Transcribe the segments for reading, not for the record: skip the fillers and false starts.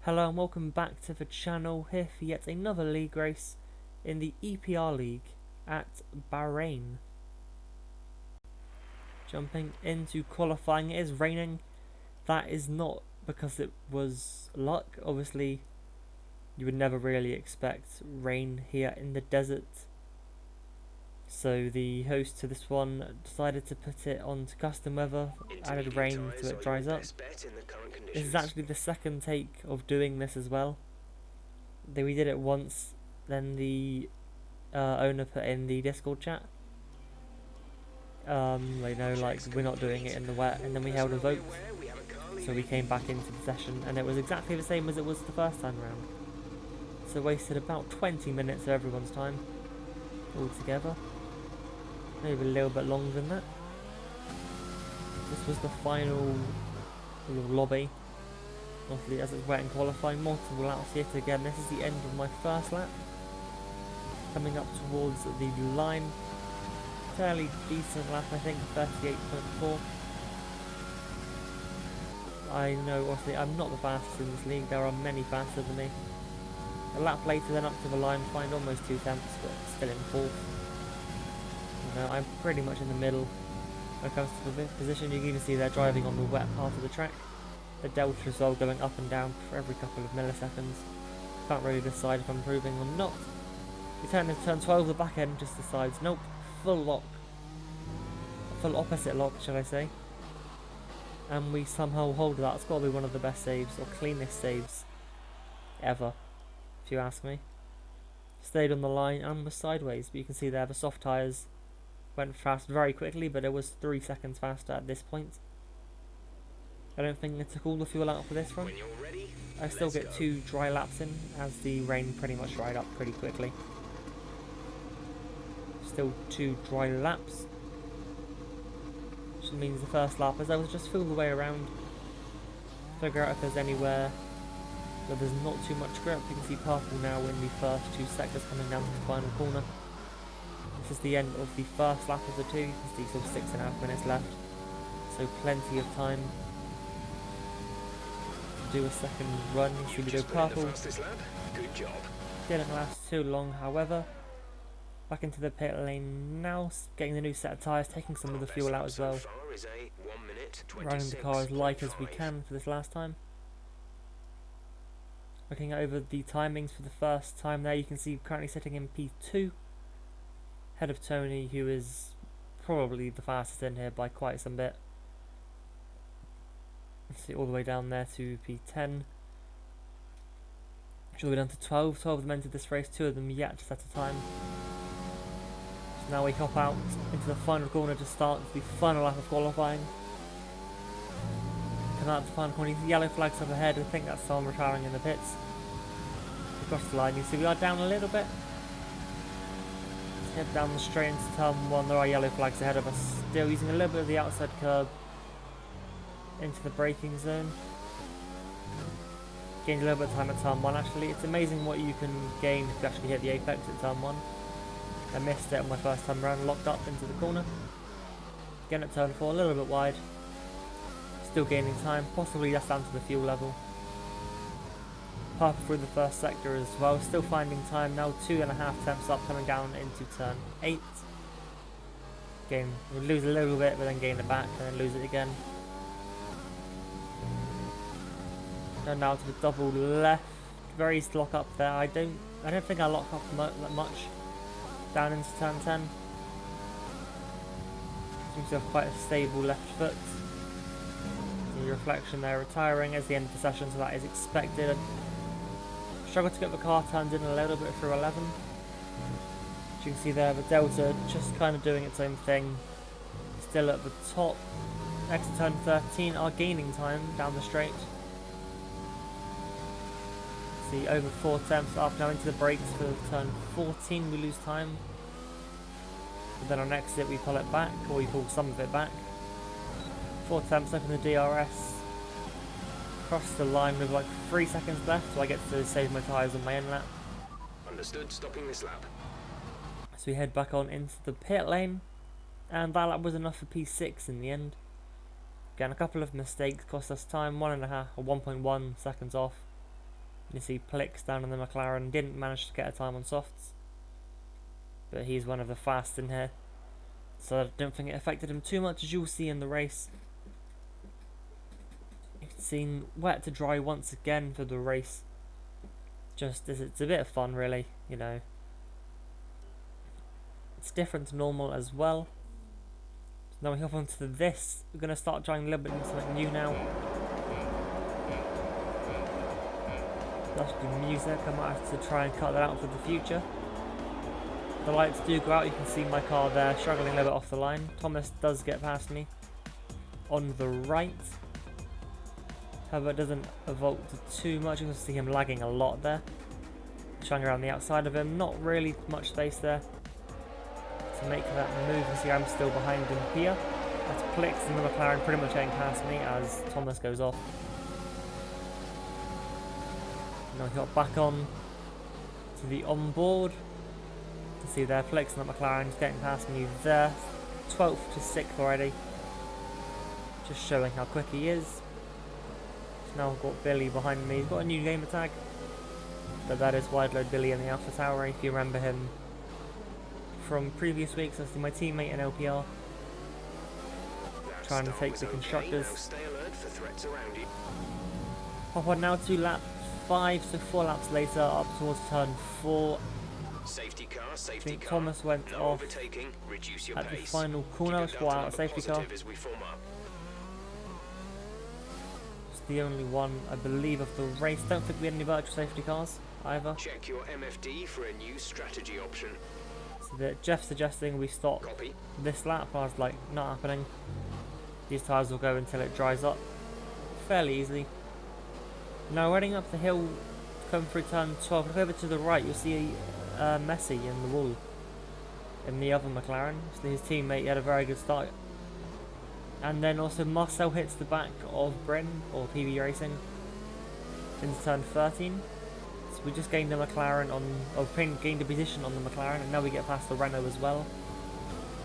Hello and welcome back to the channel, here for yet another league race in the EPR League at Bahrain. Jumping into qualifying, it is raining. That is not because it was luck. Obviously you would never really expect rain here in the desert. So the host to this one decided to put it on to custom weather, added rain so it dries up. This is actually the second take of doing this as well. We did it once, then the owner put in the Discord chat. We're not doing it in the wet, and then we held a vote. So we came back into the session and it was exactly the same as it was the first time round. So wasted about 20 minutes of everyone's time altogether. Maybe a little bit longer than that. This was the final lobby. Obviously, as it's wet and qualifying, multiple laps yet again. This is the end of my first lap. Coming up towards the line. Fairly decent lap, I think, 38.4. I know, obviously, I'm not the fastest in this league. There are many faster than me. A lap later, then up to the line, find almost 2 tenths, but still in 4th. I'm pretty much in the middle when it comes to the position. You can even see they're driving on the wet part of the track. The delta as well going up and down for every couple of milliseconds. Can't really decide if I'm improving or not. We turn into turn 12, the back end just decides, nope, full lock. Full opposite lock, shall I say. And we somehow hold that. It's got to be one of the best saves, or cleanest saves ever, if you ask me. Stayed on the line and was sideways, but you can see there the soft tyres went fast very quickly, but it was 3 seconds faster at this point. I don't think I took all the fuel out for this run. I still get 2 dry laps in, as the rain pretty much dried up pretty quickly. Still 2 dry laps, which means the first lap, as I was just feel the way around, figure out if there's anywhere where there's not too much grip. You can see purple now in the first 2 sectors coming down to the final corner. This is the end of the first lap of the 2. You can see still 6.5 minutes left, so plenty of time to do a second run. You see we go purple. Good job. Didn't last too long, however. Back into the pit lane now, getting the new set of tyres, taking some of the fuel out as well. Running the car as light as we can for this last time. Looking over the timings for the first time there, you can see currently sitting in P2. Ahead of Tony, who is probably the fastest in here by quite some bit. See all the way down there to P10. All the way down to 12. 12 of them entered this race, 2 of them yet to set a time. So now we hop out into the final corner to start the final lap of qualifying. Come out to the final corner, you see yellow flags up ahead. I think that's someone retiring in the pits. Across the line, you see we are down a little bit. Let's head down the straight into turn 1. There are yellow flags ahead of us. Still using a little bit of the outside curb into the braking zone. Gained a little bit of time at turn 1 actually. It's amazing what you can gain if you actually hit the apex at turn 1. I missed it on my first time round, locked up into the corner. Again at turn 4, a little bit wide. Still gaining time, possibly that's down to the fuel level. Purple through the first sector as well, still finding time now, 2.5 tenths up, coming down into turn 8. Again, we lose a little bit, but then gain it back, and then lose it again. Going now to the double left, very easy to lock up there. I don't think I lock up that much. Down into turn 10. Seems to have quite a stable left foot. The reflection there retiring as the end of the session, so that is expected. Struggled to get the car turned in a little bit through 11. As you can see there, the Delta just kind of doing its own thing. Still at the top. Next to turn 13 are gaining time down the straight. See, over 4 tenths up now into the brakes for turn 14, we lose time. But then on exit we pull it back, or we pull some of it back. 4 tenths up in the DRS. Across the line with like 3 seconds left, so I get to save my tyres on my end lap. Understood, stopping this lap. So we head back on into the pit lane, and that lap was enough for P6 in the end. Again, a couple of mistakes cost us time, 1.5 or 1.1 seconds off. You see Plix down in the McLaren didn't manage to get a time on softs, but he's one of the fastest in here, so I don't think it affected him too much, as you'll see in the race. It's seen wet to dry once again for the race, just as it's a bit of fun really, you know. It's different to normal as well. So now we hop on to this. We're going to start trying a little bit into something new now. That's good music. I might have to try and cut that out for the future. The lights do go out. You can see my car there struggling a little bit off the line. Thomas does get past me on the right. However, it doesn't evoke too much. You can see him lagging a lot there. Trying around the outside of him. Not really much space there to make that move. You see I'm still behind him here. That's Plix and the McLaren pretty much getting past me as Thomas goes off. Now we got back on to the onboard. You can see there Plix and the McLaren is getting past me there. 12th to 6th already. Just showing how quick he is. So now I've got Billy behind me. He's got a new gamer tag, but that is Wide Load Billy in the Alpha Tower, if you remember him from previous weeks. That's my teammate in LPR, trying to take the constructors. Hop on now to lap 5, so 4 laps later, up towards turn 4. Safety car, I safety think car. Thomas went No off overtaking. Reduce your at the pace. final corner, Keep your spot delta out a number safety car. positive as we form up. It's the only one, I believe, of the race. Don't think we had any virtual safety cars either. Check your MFD for a new strategy option. So that Jeff's suggesting we stop Copy. this lap. I was like, not happening. These tyres will go until it dries up fairly easily. Now running up the hill, come through turn 12, look over to the right, you'll see Messi in the wall in the other McLaren. So his teammate had a very good start. And then also Marcel hits the back of Bryn, or PB Racing, into turn 13. So we just gained a McLaren on, or gained a position on the McLaren, and now we get past the Renault as well.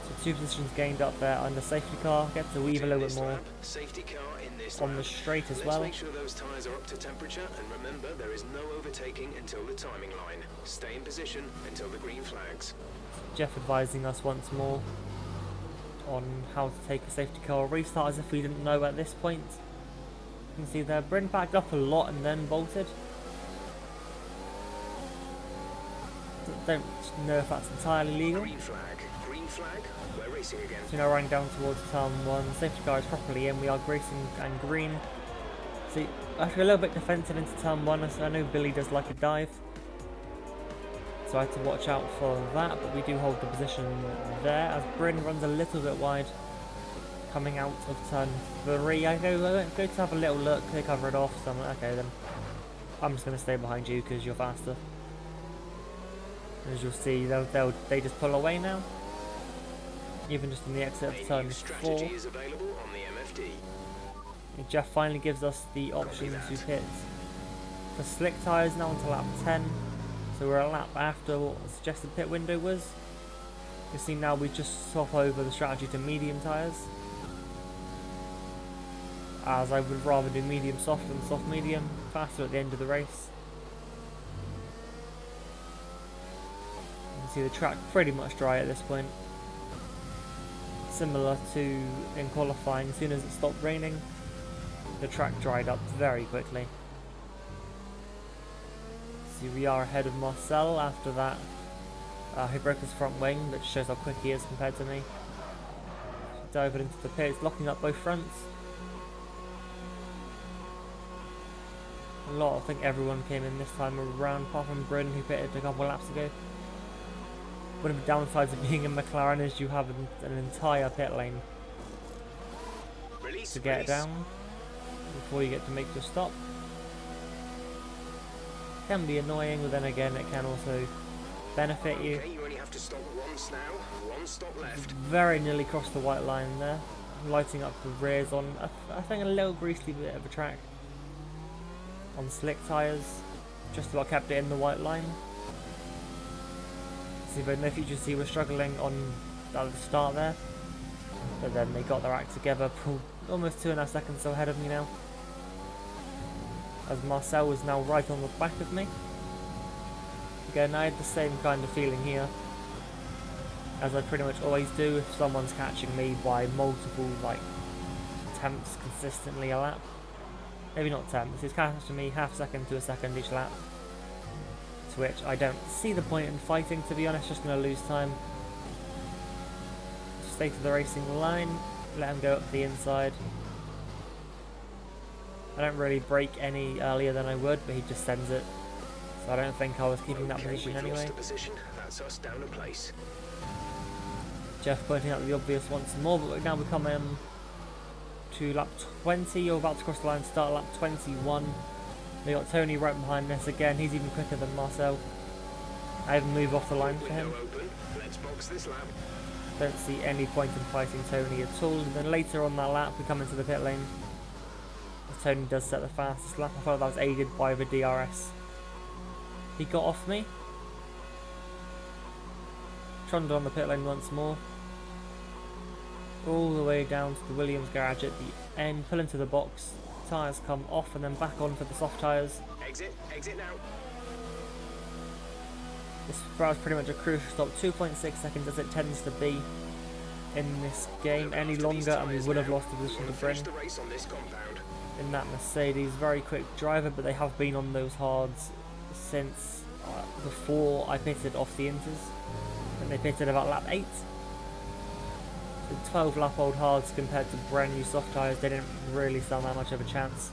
So 2 positions gained up there under safety car, get to weave a little bit more Safety car in this on lap. the straight as Let's well. make sure those tyres are up to temperature, and remember there is no overtaking until the timing line. Stay in position until the green flags. Jeff advising us once more on how to take a safety car restart, as if we didn't know at this point. You can see there, Bryn backed up a lot and then bolted. Don't know if that's entirely legal. Green flag. Green flag. We're racing again. So now running down towards turn 1, safety car is properly in, we are racing and green. See, actually a little bit defensive into turn 1, as I know Billy does like a dive, so I had to watch out for that, but we do hold the position there, as Bryn runs a little bit wide, coming out of turn 3. I go to have a little look, they cover it off, so I'm like, okay then, I'm just going to stay behind you because you're faster. As you'll see, they just pull away now. Even just in the exit of turn 4. Is available on the MFD. And Jeff finally gives us the option to pit for slick tyres now until lap 10. So we're a lap after what the suggested pit window was. You see now we just swap over the strategy to medium tyres, as I would rather do medium soft than soft medium, faster at the end of the race. You can see the track pretty much dry at this point. Similar to in qualifying, as soon as it stopped raining, the track dried up very quickly. See, we are ahead of Marcel after that. He broke his front wing, which shows how quick he is compared to me. Diving into the pits, locking up both fronts. I think everyone came in this time around, apart from Bryn, who pitted a couple of laps ago. One of the downsides of being in McLaren is you have an entire pit lane to get down before you get to make your stop. Can be annoying, but then again it can also benefit you. Okay, you only have to stop once now. One stop left. Very nearly crossed the white line there, lighting up the rears on I think a little greasy bit of a track. On slick tyres, just about kept it in the white line. See, but in the future, see, we're struggling at the start there, but then they got their act together, pulled almost 2.5 seconds ahead of me now. as Marcel was now right on the back of me. Again, I had the same kind of feeling here, as I pretty much always do if someone's catching me by multiple tenths consistently a lap. Maybe not tenths, he's catching me half second to a second each lap. To which I don't see the point in fighting, to be honest, just going to lose time. Stay to the racing line, let him go up the inside. I don't really brake any earlier than I would, but he just sends it. So I don't think I was keeping that position anyway. That's us down a place. Jeff pointing out the obvious once more, but we're now becoming to lap 20. You're about to cross the line, start lap 21. We got Tony right behind us again. He's even quicker than Marcel. I even move off the line for him. Let's box this lap. Don't see any point in fighting Tony at all. And then later on that lap, we come into the pit lane. Tony does set the fastest lap. I thought that was aided by the DRS. He got off me. Trundled on the pit lane once more. All the way down to the Williams garage at the end. Pull into the box. Tyres come off and then back on for the soft tyres. Exit now. This was pretty much a crucial stop. 2.6 seconds as it tends to be in this game. Any longer and we would have lost the position to Bryn in that Mercedes. Very quick driver, but they have been on those hards since before I pitted off the Inters. And they pitted about lap 8. The 12 lap old hards compared to brand new soft tyres, they didn't really stand that much of a chance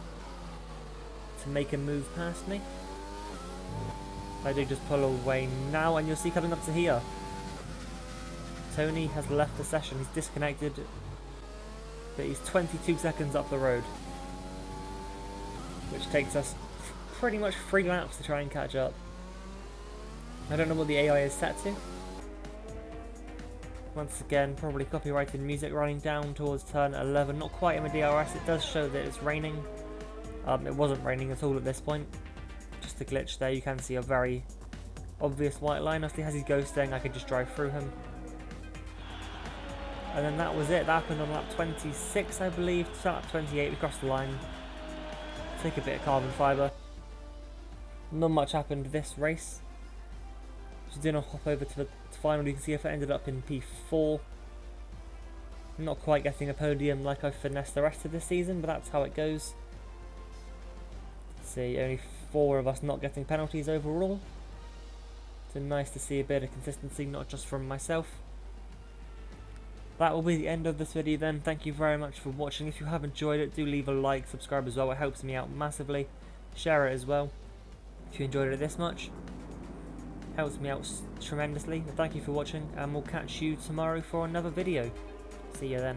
to make a move past me. I do just pull away now, and you'll see coming up to here, Tony has left the session. He's disconnected, but he's 22 seconds up the road, which takes us pretty much 3 laps to try and catch up. I don't know what the AI is set to. Once again, probably copyrighted music running down towards turn 11. Not quite in the DRS. It does show that it's raining. It wasn't raining at all at this point. Just a glitch there. You can see a very obvious white line. Obviously, as he's ghosting, I could just drive through him. And then that was it. That happened on lap 26, I believe. To lap 28, we crossed the line. Take a bit of carbon fibre. Not much happened this race. Just doing a hop over to the final. You can see if I ended up in P4. Not quite getting a podium like I've finessed the rest of this season, but that's how it goes. See, only 4 of us not getting penalties overall. So nice to see a bit of consistency, not just from myself. That will be the end of this video then. Thank you very much for watching. If you have enjoyed it, do leave a like, subscribe as well. It helps me out massively. Share it as well if you enjoyed it this much. Helps me out tremendously. Thank you for watching, and we'll catch you tomorrow for another video. See you then.